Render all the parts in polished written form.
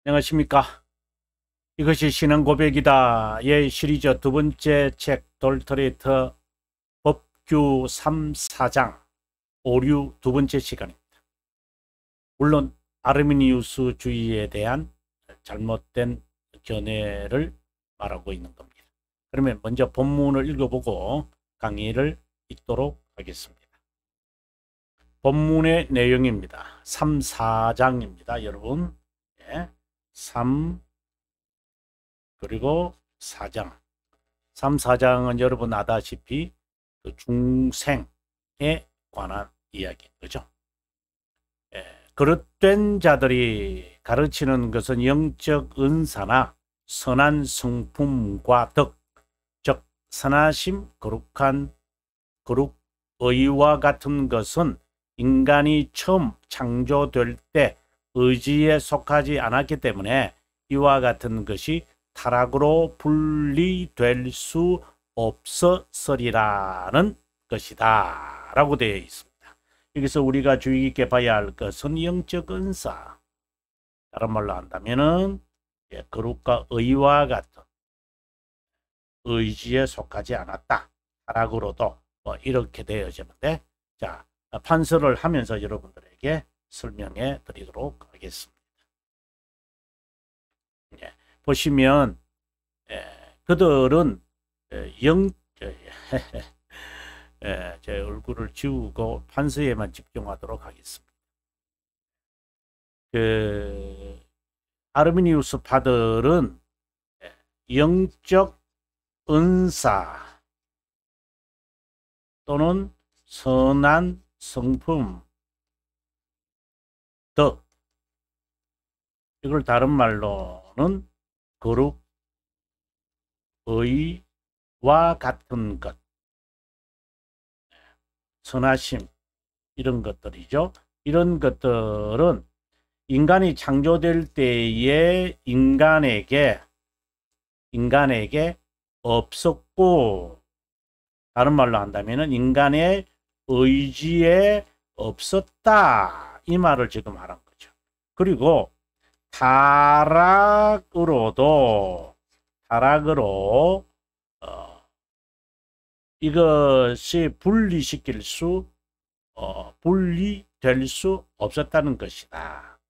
안녕하십니까. 이것이 신앙 고백이다. 의 시리즈 두 번째 책 돌터레이터 법규 3, 4장 오류 두 번째 시간입니다. 물론 아르미니우스주의에 대한 잘못된 견해를 말하고 있는 겁니다. 그러면 먼저 본문을 읽어보고 강의를 읽도록 하겠습니다. 본문의 내용입니다. 3, 4장입니다. 여러분. 3 그리고 4장. 3, 4장은 여러분 아다시피 그 중생에 관한 이야기인 거죠. 그릇된 자들이 가르치는 것은 영적 은사나 선한 성품과 덕, 즉 선하심, 거룩, 의와 같은 것은 인간이 처음 창조될 때 의지에 속하지 않았기 때문에 이와 같은 것이 타락으로 분리될 수 없었으리라는 것이다 라고 되어 있습니다. 여기서 우리가 주의 깊게 봐야 할 것은 영적 은사, 다른 말로 한다면은 거룩과 의와 같은 의지에 속하지 않았다, 타락으로도 이렇게 되어지는데, 자, 판서를 하면서 여러분들에게 설명해 드리도록 하겠습니다. 보시면 그들은 제 얼굴을 지우고 판서에만 집중하도록 하겠습니다. 아르미니우스 파들은 영적 은사 또는 선한 성품, 덕, 이걸 다른 말로는 거룩, 의와 같은 것, 선하심, 이런 것들이죠. 이런 것들은 인간이 창조될 때에 인간에게 없었고, 다른 말로 한다면 인간의 의지에 없었다, 이 말을 지금 하는 거죠. 그리고 타락으로 이것이 분리될 수 없었다는 것이다.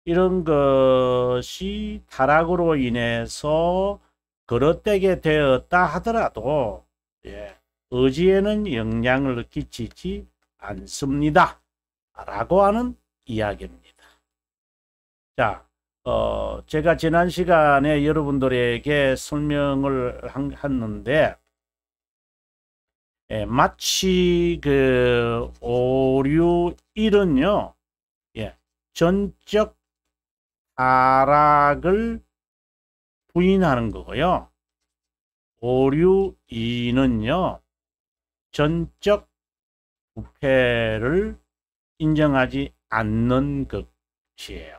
이런 것이 타락으로 인해서 그릇되게 되었다 하더라도 의지에는 영향을 끼치지 않습니다 라고 하는 이야기입니다. 자, 제가 지난 시간에 여러분들에게 설명을 했는데, 마치 그 오류 1은요, 전적 타락을 부인하는 거고요. 오류 2는요, 전적 부패를 인정하지 않는 것이에요.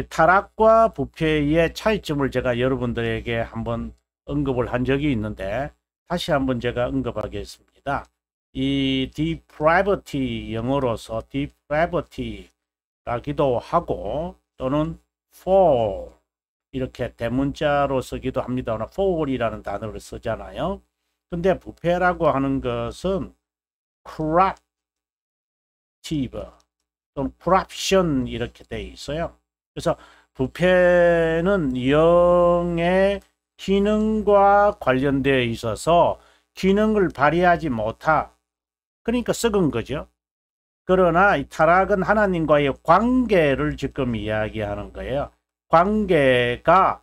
타락과 부패의 차이점을 제가 여러분들에게 한번 언급을 한 적이 있는데, 다시 한번 제가 언급하겠습니다. 이 depravity, 영어로서 depravity라기도 하고 또는 fall, 이렇게 대문자로 쓰기도 합니다. fall이라는 단어를 쓰잖아요. 근데 부패라고 하는 것은 corruptive 또는 corruption 이렇게 돼 있어요. 그래서 부패는 영의 기능과 관련되어 있어서 기능을 발휘하지 못하, 그러니까 썩은 거죠. 그러나 이 타락은 하나님과의 관계를 지금 이야기하는 거예요. 관계가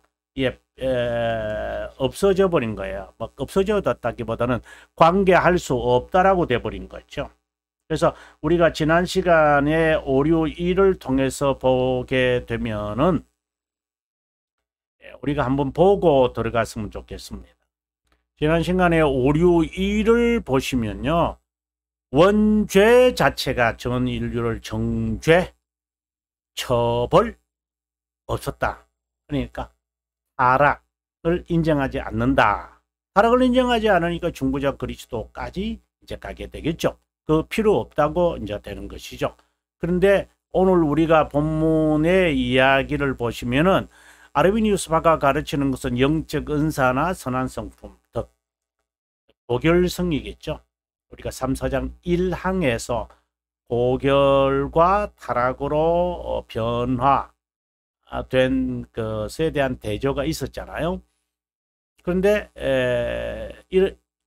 없어져 버린 거예요. 뭐 없어졌다기보다는 관계할 수 없다라고 돼 버린 거죠. 그래서 우리가 지난 시간에 오류 1을 통해서 보게 되면은 우리가 한번 보고 들어갔으면 좋겠습니다. 지난 시간에 오류 1을 보시면요, 원죄 자체가 전 인류를 정죄, 처벌 없었다. 그러니까 타락을 인정하지 않는다. 타락을 인정하지 않으니까 중보자 그리스도까지 이제 가게 되겠죠. 그 필요 없다고 이제 되는 것이죠. 그런데 오늘 우리가 본문의 이야기를 보시면은 아르비니우스파가 가르치는 것은 영적 은사나 선한 성품, 즉 고결성이겠죠. 우리가 3, 4장 1항에서 고결과 타락으로 변화된 것에 대한 대조가 있었잖아요. 그런데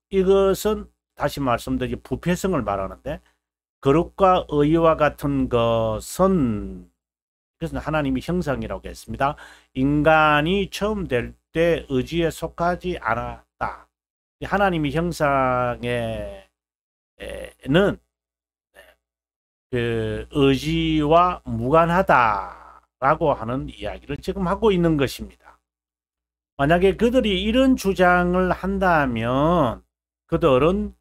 이것은 다시 말씀드리면 부패성을 말하는데, 거룩과 의와 같은 것은, 그것은 하나님의 형상이라고 했습니다. 인간이 처음 될 때 의지에 속하지 않았다. 하나님의 형상에는 그 의지와 무관하다라고 하는 이야기를 지금 하고 있는 것입니다. 만약에 그들이 이런 주장을 한다면 그들은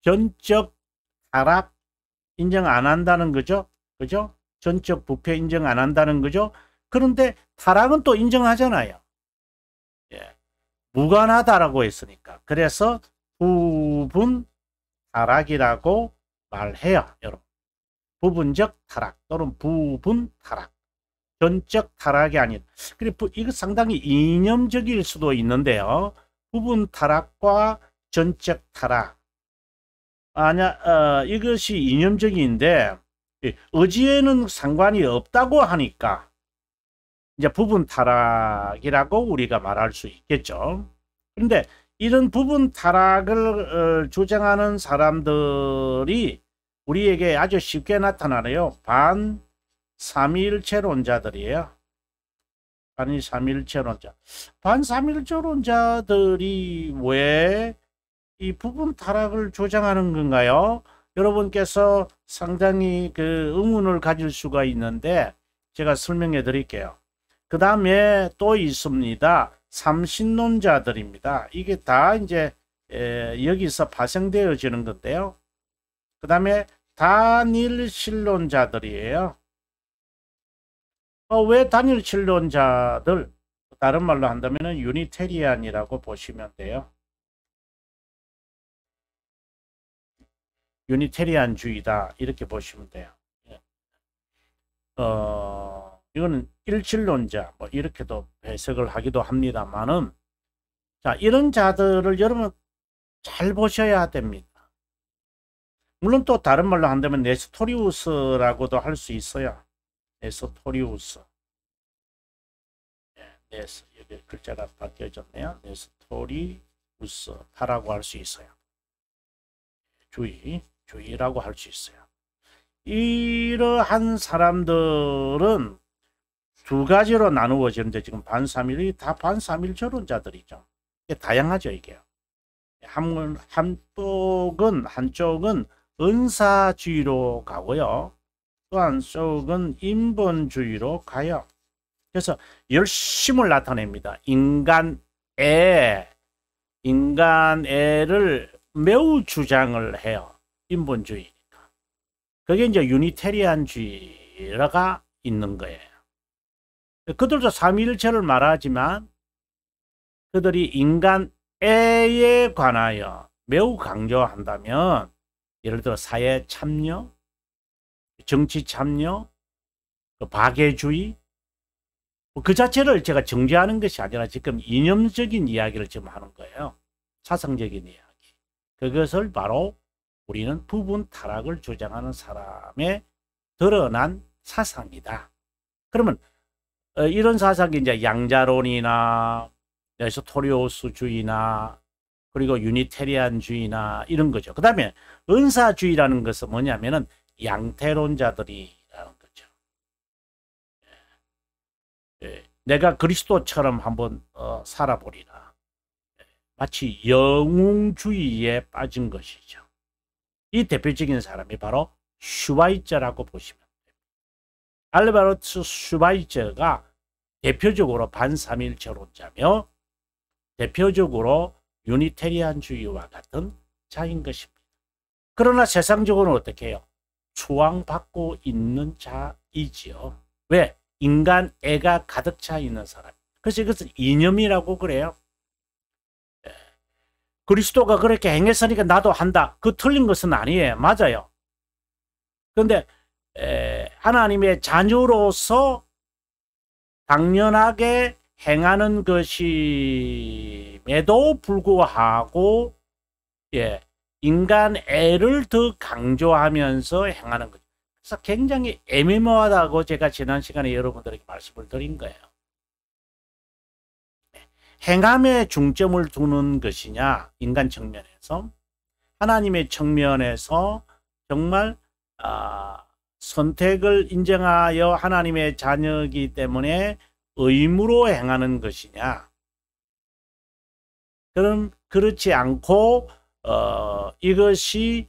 전적 타락 인정 안 한다는 거죠. 그죠? 전적 부패 인정 안 한다는 거죠. 그런데 타락은 또 인정하잖아요. 예. 무관하다라고 했으니까. 그래서 부분 타락이라고 말해요, 여러분. 부분적 타락 또는 부분 타락. 전적 타락이 아닌. 그리고 이거 상당히 이념적일 수도 있는데요. 부분 타락과 전적 타락. 이것이 이념적인데 의지에는 상관이 없다고 하니까 이제 부분 타락이라고 우리가 말할 수 있겠죠. 그런데 이런 부분 타락을 주장하는 사람들이 우리에게 아주 쉽게 나타나네요. 반삼위일체론자들이에요. 반삼위일체론자. 반삼위일체론자들이 왜 이 부분 타락을 주장하는 건가요? 여러분께서 상당히 그 의문을 가질 수가 있는데 제가 설명해 드릴게요. 그 다음에 또 있습니다. 삼신론자들입니다. 이게 다 이제 여기서 파생되어지는 건데요. 그 다음에 단일신론자들이에요. 왜 단일신론자들? 다른 말로 한다면 유니테리안이라고 보시면 돼요. 유니테리안주의다 이렇게 보시면 돼요. 이거는 일신론자 뭐 이렇게도 해석을 하기도 합니다만은, 자, 이런 자들을 여러분 잘 보셔야 됩니다. 물론 또 다른 말로 한다면 네스토리우스라고도 할 수 있어요. 네스토리우스. 여기 글자가 바뀌어졌네요. 네스토리우스라고 할 수 있어요. 주의라고 할 수 있어요. 이러한 사람들은 두 가지로 나누어지는데, 지금 반삼일이 다 반삼일절론자들이죠. 다양하죠, 이게. 한쪽은 은사주의로 가고요. 또 한쪽은 인본주의로 가요. 그래서 열심을 나타냅니다. 인간애를 매우 주장을 해요. 인본주의니까. 그게 이제 유니테리안주의가 있는 거예요. 그들도 삼위일체를 말하지만 그들이 인간애에 관하여 매우 강조한다면, 예를 들어 사회 참여, 정치 참여, 박애주의, 그 자체를 제가 정죄하는 것이 아니라 지금 이념적인 이야기를 지금 하는 거예요. 사상적인 이야기. 그것을 바로 우리는 부분 타락을 주장하는 사람의 드러난 사상이다. 그러면 이런 사상이 이제 양자론이나 네스토리우스주의나 그리고 유니테리안주의나 이런 거죠. 그 다음에 은사주의라는 것은 뭐냐면은 양태론자들이라는 거죠. 내가 그리스도처럼 한번 살아보리라. 마치 영웅주의에 빠진 것이죠. 이 대표적인 사람이 바로 슈바이처라고 보시면 됩니다. 알베르트 슈바이처가 대표적으로 반삼일체론자며 대표적으로 유니테리안주의와 같은 자인 것입니다. 그러나 세상적으로는 어떻게 해요? 추앙받고 있는 자이지요. 왜? 인간애가 가득 차 있는 사람. 그래서 이것은 이념이라고 그래요. 그리스도가 그렇게 행했으니까 나도 한다. 그 틀린 것은 아니에요. 맞아요. 그런데 하나님의 자녀로서 당연하게 행하는 것임에도 불구하고 인간애를 더 강조하면서 행하는 거죠. 그래서 굉장히 애매모호하다고 제가 지난 시간에 여러분들에게 말씀을 드린 거예요. 행함에 중점을 두는 것이냐, 인간 측면에서, 하나님의 측면에서 정말 선택을 인정하여 하나님의 자녀이기 때문에 의무로 행하는 것이냐, 그럼 그렇지 않고 이것을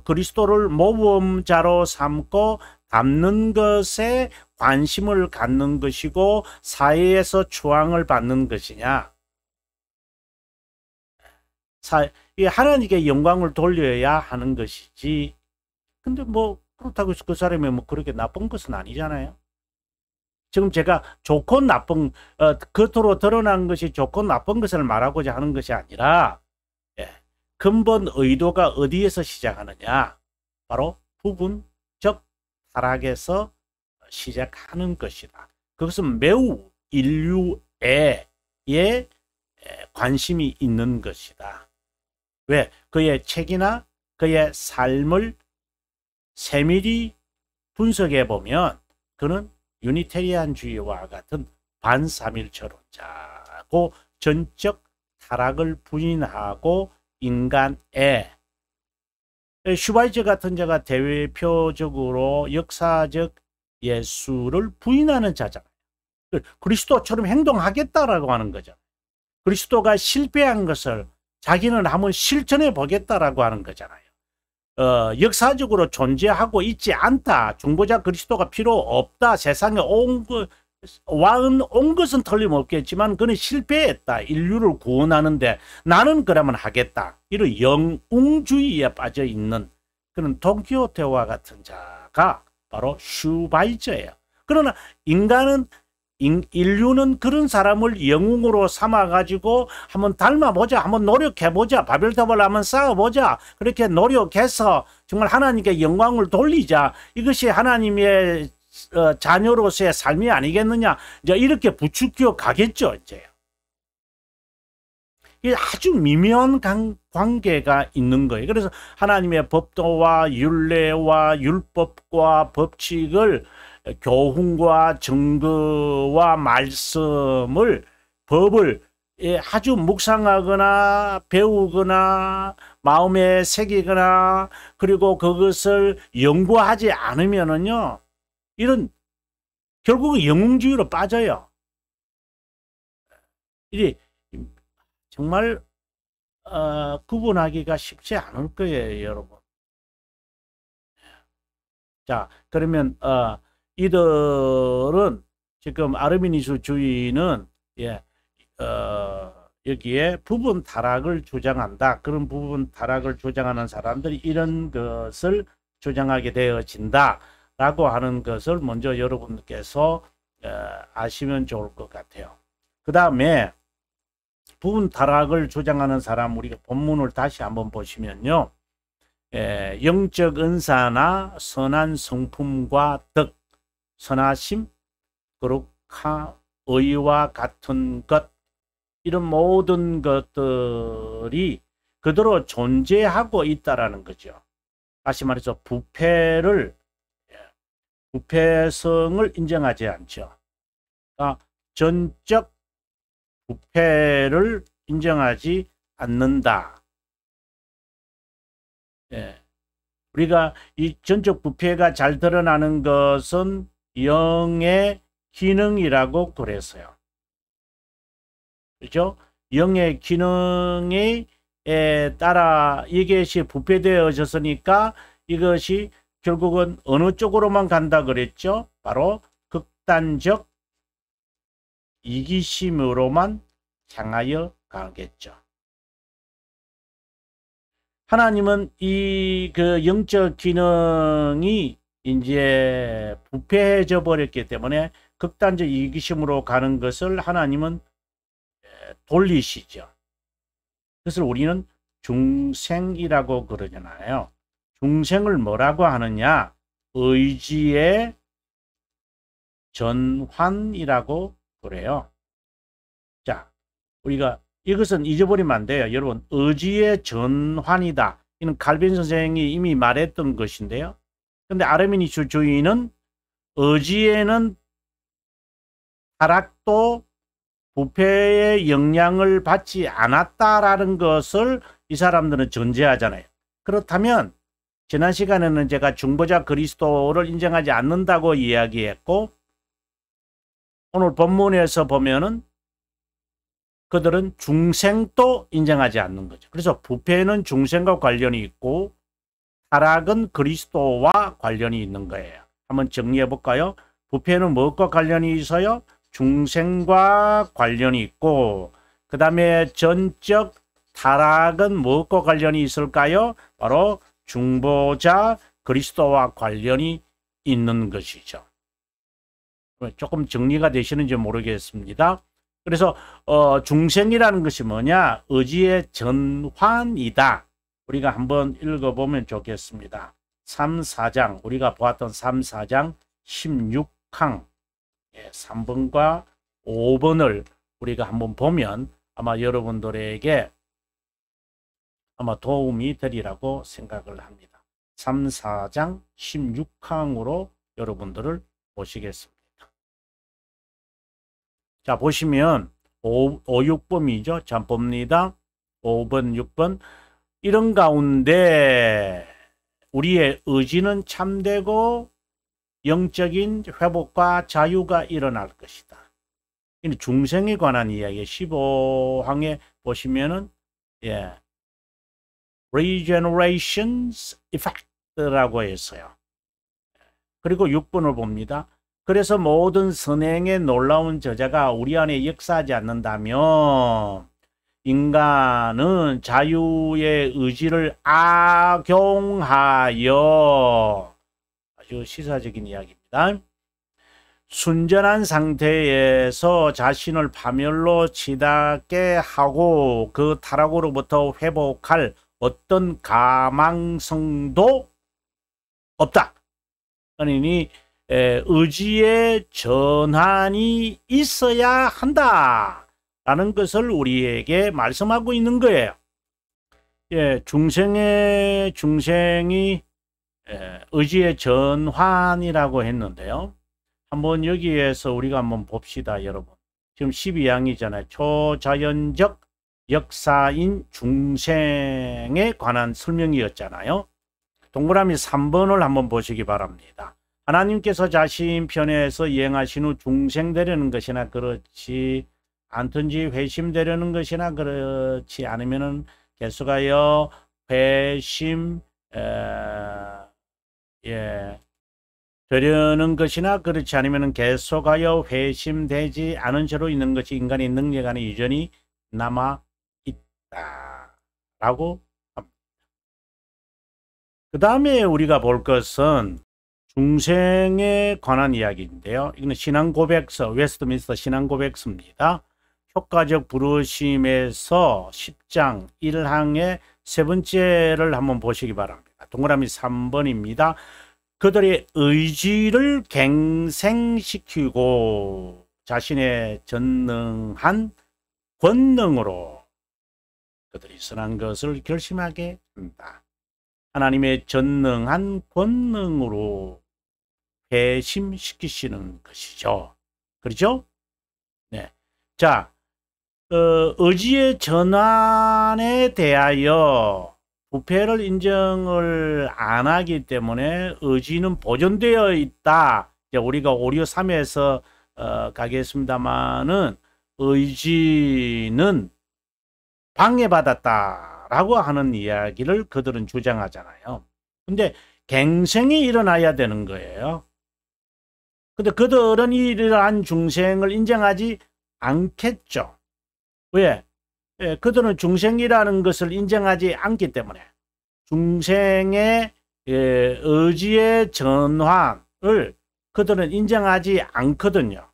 그리스도를 모범자로 삼고 담는 것에 관심을 갖는 것이고 사회에서 추앙을 받는 것이냐, 하나님께 영광을 돌려야 하는 것이지. 근데 뭐 그렇다고 해서 그 사람이 뭐 그렇게 나쁜 것은 아니잖아요. 지금 제가 좋고 나쁜, 겉으로 드러난 것이 좋고 나쁜 것을 말하고자 하는 것이 아니라, 근본 의도가 어디에서 시작하느냐, 바로 부분적 타락에서 시작하는 것이다. 그것은 매우 인류에 관심이 있는 것이다. 왜? 그의 책이나 그의 삶을 세밀히 분석해 보면 그는 유니테리안주의와 같은 반삼일체론자고 전적 타락을 부인하고 인간의, 슈바이처 같은 자가 대표적으로 역사적 예수를 부인하는 자잖아요. 그리스도처럼 행동하겠다라고 하는 거죠. 그리스도가 실패한 것을 자기는 한번 실천해 보겠다라고 하는 거잖아요. 역사적으로 존재하고 있지 않다. 중보자 그리스도가 필요 없다. 세상에 온 것은 틀림없겠지만 그는 실패했다. 인류를 구원하는데 나는 그러면 하겠다. 이런 영웅주의에 빠져 있는 그런 돈키호테와 같은 자가 바로 슈바이처예요. 그러나 인류는 그런 사람을 영웅으로 삼아가지고 한번 닮아보자, 한번 노력해보자, 바벨탑을 한번 쌓아보자, 그렇게 노력해서 정말 하나님께 영광을 돌리자, 이것이 하나님의 자녀로서의 삶이 아니겠느냐, 이제 이렇게 부추겨 가겠죠. 이제 이게 아주 미묘한 관계가 있는 거예요. 그래서 하나님의 법도와 율례와 율법과 법칙을, 교훈과 증거와 말씀을, 법을 아주 묵상하거나 배우거나 마음에 새기거나 그리고 그것을 연구하지 않으면은요, 이런 결국은 영웅주의로 빠져요. 이게 정말 구분하기가 쉽지 않을 거예요, 여러분. 자, 그러면 이들은 지금 아르미니스주의는 여기에 부분 타락을 주장한다. 그런 부분 타락을 주장하는 사람들이 이런 것을 주장하게 되어진다 라고 하는 것을 먼저 여러분께서 아시면 좋을 것 같아요. 그 다음에 부분 타락을 주장하는 사람, 우리가 본문을 다시 한번 보시면요, 영적 은사나 선한 성품과 덕, 선하심, 거룩함, 의와 같은 것, 이런 모든 것들이 그대로 존재하고 있다라는 거죠. 다시 말해서 부패성을 인정하지 않죠. 그러니까 전적 부패를 인정하지 않는다. 우리가 이 전적 부패가 잘 드러나는 것은 영의 기능이라고 그랬어요. 그렇죠? 영의 기능에 따라 이것이 부패되어졌으니까 이것이 결국은 어느 쪽으로만 간다 그랬죠? 바로 극단적 이기심으로만 향하여 가겠죠. 하나님은 이 그 영적 기능이 이제 부패해져 버렸기 때문에 극단적 이기심으로 가는 것을 하나님은 돌리시죠. 그래서 우리는 중생이라고 그러잖아요. 중생을 뭐라고 하느냐? 의지의 전환이라고 그래요. 자, 우리가 이것은 잊어버리면 안 돼요. 여러분, 의지의 전환이다. 이는 칼빈 선생이 이미 말했던 것인데요. 근데 아르미니스 주의는 의지에는 타락도 부패의 영향을 받지 않았다라는 것을 이 사람들은 전제하잖아요. 그렇다면 지난 시간에는 제가 중보자 그리스도를 인정하지 않는다고 이야기했고, 오늘 본문에서 보면은 그들은 중생도 인정하지 않는 거죠. 그래서 부패는 중생과 관련이 있고 타락은 그리스도와 관련이 있는 거예요. 한번 정리해 볼까요? 부패는 무엇과 관련이 있어요? 중생과 관련이 있고, 그 다음에 전적 타락은 무엇과 관련이 있을까요? 바로 중보자 그리스도와 관련이 있는 것이죠. 조금 정리가 되시는지 모르겠습니다. 그래서 중생이라는 것이 뭐냐? 의지의 전환이다. 우리가 한번 읽어보면 좋겠습니다. 3, 4장, 우리가 보았던 3, 4장 16항 3번과 5번을 우리가 한번 보면 아마 여러분들에게 아마 도움이 되리라고 생각을 합니다. 3, 4장 16항으로 여러분들을 모시겠습니다. 자, 보시면 5, 6번이죠. 자, 봅니다. 5번, 6번. 이런 가운데 우리의 의지는 참되고 영적인 회복과 자유가 일어날 것이다. 이 중생에 관한 이야기 15항에 보시면은 Regenerations Effect라고 했어요. 그리고 6번을 봅니다. 그래서 모든 선행의 놀라운 저자가 우리 안에 역사하지 않는다면 인간은 자유의 의지를 악용하여, 아주 시사적인 이야기입니다. 순전한 상태에서 자신을 파멸로 치닫게 하고 그 타락으로부터 회복할 어떤 가망성도 없다. 그러니 의지의 전환이 있어야 한다 라는 것을 우리에게 말씀하고 있는 거예요. 중생이 의지의 전환이라고 했는데요. 한번 여기에서 우리가 한번 봅시다, 여러분. 지금 12항이잖아요. 초자연적 역사인 중생에 관한 설명이었잖아요. 동그라미 3번을 한번 보시기 바랍니다. 하나님께서 자신 편에서 이행하신 후 중생되려는 것이나 그렇지 않든지 회심되려는 것이나 그렇지 않으면은 계속하여 회심 되려는 것이나 그렇지 않으면은 계속하여 회심되지 않은 채로 있는 것이 인간의 능력 안에 여전히 남아 있다라고 합니다. 그 다음에 우리가 볼 것은 중생에 관한 이야기인데요. 이거는 신앙고백서, 웨스트민스터 신앙고백서입니다. 효과적 부르심에서 10장 1항의 세 번째를 한번 보시기 바랍니다. 동그라미 3번입니다. 그들의 의지를 갱생시키고 자신의 전능한 권능으로 그들이 선한 것을 결심하게 한다. 하나님의 전능한 권능으로 회심시키시는 것이죠. 그렇죠? 네. 자, 의지의 전환에 대하여 부패를 인정을 안 하기 때문에 의지는 보존되어 있다. 이제 우리가 오류 3에서 가겠습니다만은 의지는 방해받았다라고 하는 이야기를 그들은 주장하잖아요. 근데 갱생이 일어나야 되는 거예요. 근데 그들은 이러한 중생을 인정하지 않겠죠. 왜? 그들은 중생이라는 것을 인정하지 않기 때문에 중생의 의지의 전환을 그들은 인정하지 않거든요.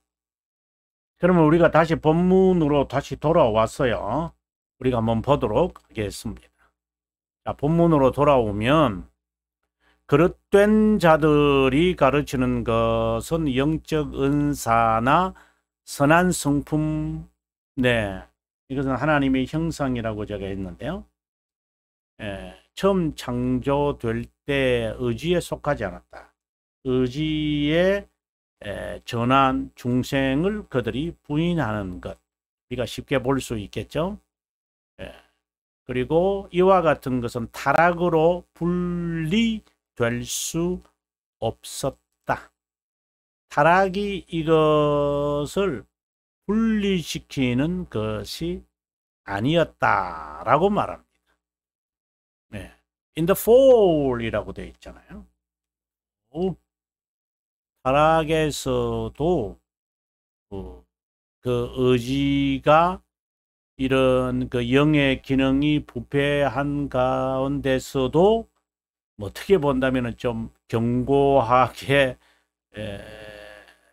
그러면 우리가 다시 본문으로 다시 돌아왔어요. 우리가 한번 보도록 하겠습니다. 자, 본문으로 돌아오면 그릇된 자들이 가르치는 것은 영적 은사나 선한 성품, 네, 이것은 하나님의 형상이라고 제가 했는데요. 처음 창조될 때 의지에 속하지 않았다. 의지의 전한 중생을 그들이 부인하는 것, 우리가 쉽게 볼 수 있겠죠. 그리고 이와 같은 것은 타락으로 분리될 수 없었다. 타락이 이것을 분리시키는 것이 아니었다라고 말합니다. 네. In the fall이라고 되어 있잖아요. 타락에서도 그 의지가 이런 그 영의 기능이 부패한 가운데서도 뭐 어떻게 본다면 좀 견고하게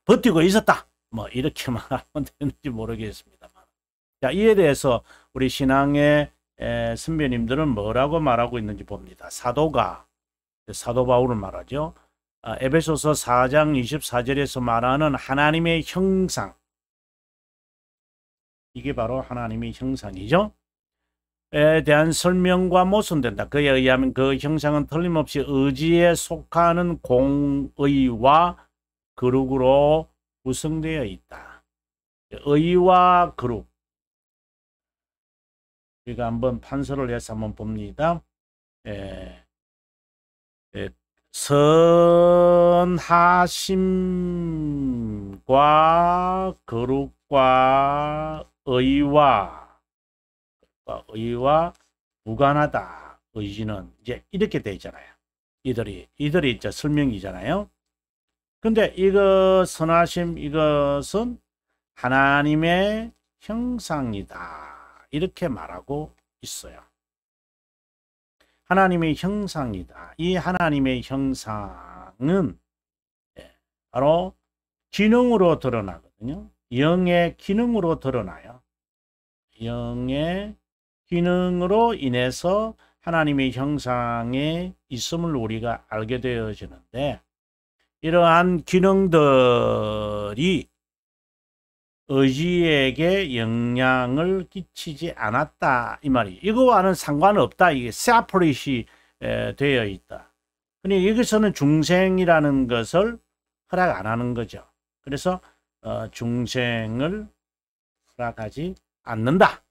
버티고 있었다. 뭐 이렇게 말하면 되는지 모르겠습니다만. 자, 이에 대해서 우리 신앙의 선배님들은 뭐라고 말하고 있는지 봅니다. 사도 바울은 말하죠. 에베소서 4장 24절에서 말하는 하나님의 형상, 이게 바로 하나님의 형상이죠. 에 대한 설명과 모순된다. 그에 의하면 그 형상은 틀림없이 의지에 속하는 공의와 거룩으로 구성되어 있다. 의와 거룩. 우리가 한번 판서를 해서 한번 봅니다. 선하심과 거룩과 의와 무관하다. 의지는 이제 이렇게 되어 있잖아요. 이들이 이제 설명이잖아요. 근데 이거 선하심, 이것은 하나님의 형상이다. 이렇게 말하고 있어요. 하나님의 형상이다. 이 하나님의 형상은 바로 기능으로 드러나거든요. 영의 기능으로 드러나요. 영의 기능으로 인해서 하나님의 형상에 있음을 우리가 알게 되어지는데, 이러한 기능들이 의지에게 영향을 끼치지 않았다 이 말이. 이거와는 상관없다. 이게 세퍼레이시 되어 있다. 근데 여기서는 중생이라는 것을 허락 안 하는 거죠. 그래서 중생을 허락하지 않는다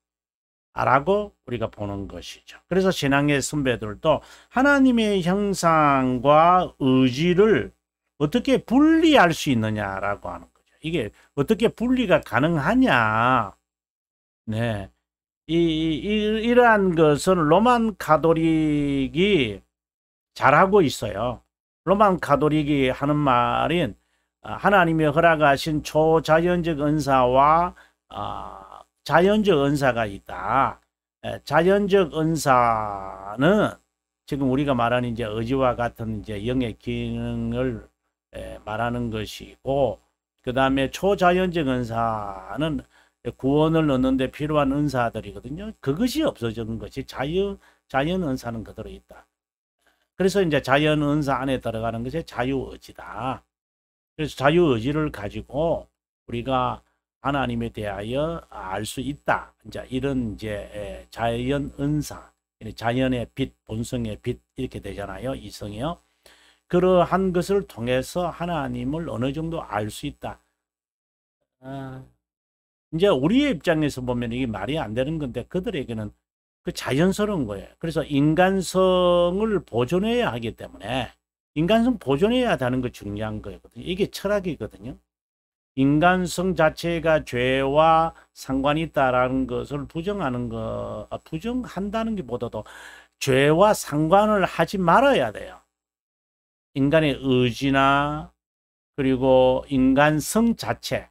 라고 우리가 보는 것이죠. 그래서 신앙의 선배들도 하나님의 형상과 의지를 어떻게 분리할 수 있느냐라고 하는 거죠. 이게 어떻게 분리가 가능하냐. 네. 이러한 것은 로만 가톨릭이 잘하고 있어요. 로만 가톨릭이 하는 말인 하나님이 허락하신 초자연적 은사와 자연적 은사가 있다. 자연적 은사는 지금 우리가 말하는 이제 의지와 같은 이제 영의 기능을 말하는 것이고, 그 다음에 초자연적 은사는 구원을 얻는데 필요한 은사들이거든요. 그것이 없어지는 것이 자연 은사는 그대로 있다. 그래서 이제 자연 은사 안에 들어가는 것이 자유의지다. 그래서 자유의지를 가지고 우리가 하나님에 대하여 알 수 있다. 이제 이런 이제 자연 은사, 자연의 빛, 본성의 빛 이렇게 되잖아요. 이성이요. 그러한 것을 통해서 하나님을 어느 정도 알 수 있다. 이제 우리의 입장에서 보면 이게 말이 안 되는 건데 그들에게는 그 자연스러운 거예요. 그래서 인간성을 보존해야 하기 때문에 인간성 보존해야 하는 거 중요한 거거든요. 이게 철학이거든요. 인간성 자체가 죄와 상관이 있다라는 것을 부정한다는 것보다도 죄와 상관을 하지 말아야 돼요. 인간의 의지나 그리고 인간성 자체,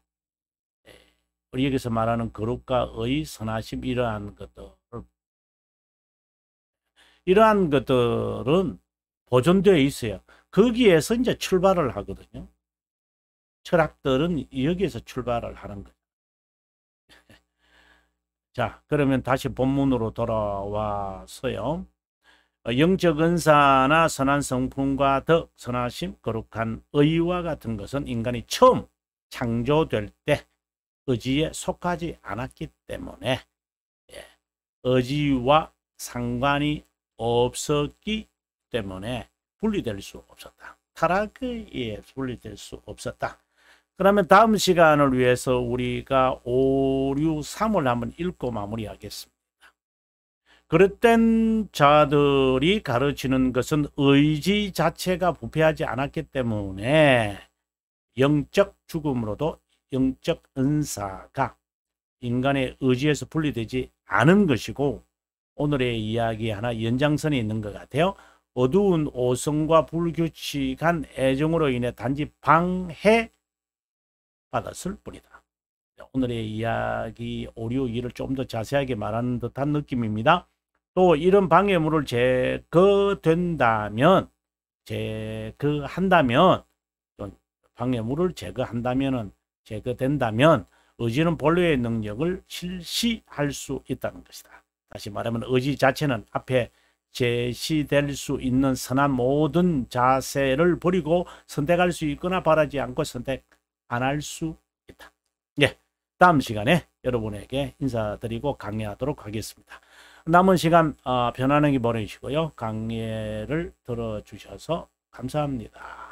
우리 여기서 말하는 거룩과 의, 선하심 이러한 것들은 보존되어 있어요. 거기에서 이제 출발을 하거든요. 철학들은 여기에서 출발을 하는 거예요. 자, 그러면 다시 본문으로 돌아와서요. 영적 은사나 선한 성품과 덕, 선하심, 거룩한 의와 같은 것은 인간이 처음 창조될 때 의지에 속하지 않았기 때문에 의지와 상관이 없었기 때문에 분리될 수 없었다. 타락에 의해 분리될 수 없었다. 그러면 다음 시간을 위해서 우리가 5, 6, 3을 한번 읽고 마무리하겠습니다. 그릇된 자들이 가르치는 것은 의지 자체가 부패하지 않았기 때문에 영적 죽음으로도 영적 은사가 인간의 의지에서 분리되지 않은 것이고, 오늘의 이야기 하나 연장선이 있는 것 같아요. 어두운 오성과 불규칙한 애정으로 인해 단지 방해받았을 뿐이다. 오늘의 이야기 오류 2를 좀 더 자세하게 말하는 듯한 느낌입니다. 또 이런 방해물을 방해물을 제거된다면 의지는 본래의 능력을 실시할 수 있다는 것이다. 다시 말하면 의지 자체는 앞에 제시될 수 있는 선한 모든 자세를 버리고 선택할 수 있거나 바라지 않고 선택 안 할 수 있다. 예, 다음 시간에 여러분에게 인사드리고 강의하도록 하겠습니다. 남은 시간 편안하게 보내시고요. 강의를 들어주셔서 감사합니다.